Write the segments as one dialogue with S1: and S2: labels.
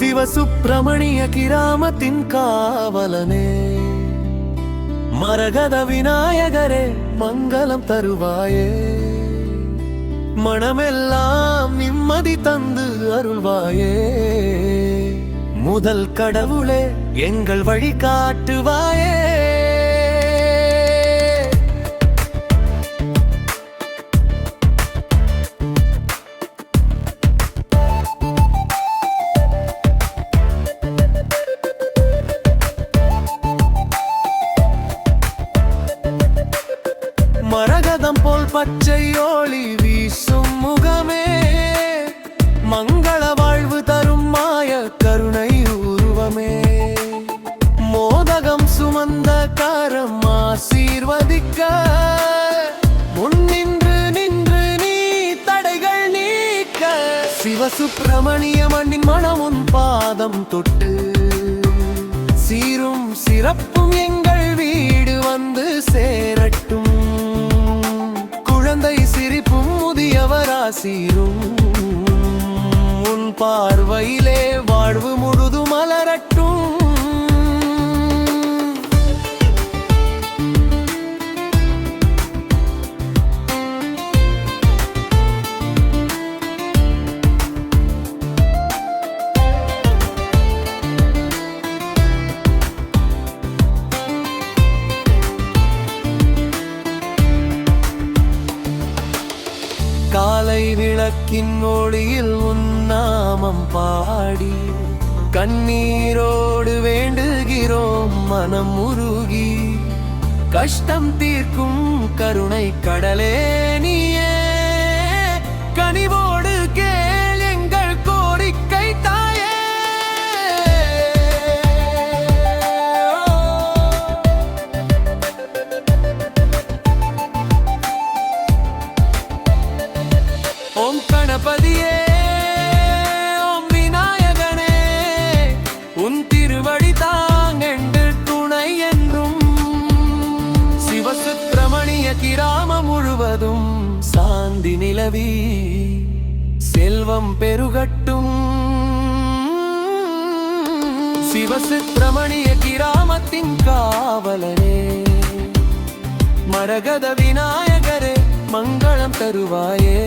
S1: சிவசுப்பிரமணிய கிராமத்தின் காவலனே, மரகத விநாயகரே மங்களம் தருவாயே, மனமெல்லாம் நிம்மதி தந்து அருள்வாயே, முதல் கடவுளே எங்கள் வழி காட்டுவாயே. மரகதம் போல் பச்சை ஒளி வீசும் முகமே, மங்கள வாழ்வு தரும் மாய கருணை உருவமே, மோதகம் சுமந்த கரம் ஆசீர்வதிக்க முன்னின்று நின்று நீ தடைகள் நீக்க, சிவசுப்பிரமணிய மண்ணின் மனம் உன் பாதம் தொட்டு சீரும் சிறப்பும் எங்கள் வீடு வந்து சேரட்டும், குழந்தை சிரிப்பும் முதியவராசீரும் உன் பார்வையிலே வாழ்வு முழுது மலரட்டும். காலை விளக்கின் ஒளியில் உன் நாமம் பாடி கண்ணீரோடு வேண்டுகிறோம் மனம் உருகி, கஷ்டம் தீர்க்கும் கருணை கடலே நீயே, கனிவோடு கேள் எங்கள் கோரிக்கை தாயே. ஓம் கணபதியே, ஓம் விநாயகனே, உன் திருவடி தாங்கெண்டு துணை என்றும், சிவசுப்பிரமணிய கிராமம் முழுவதும் சாந்தி நிலவி செல்வம் பெருகட்டும், சிவசுப்பிரமணிய கிராமத்தின் காவலனே, மரகத விநாயகரே மங்களம் தருவாயே,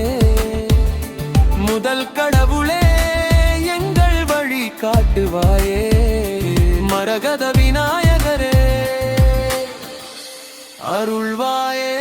S1: முதல் கடவுளே எங்கள் வழி காட்டுவாயே, மரகத விநாயகரே அருள்வாயே.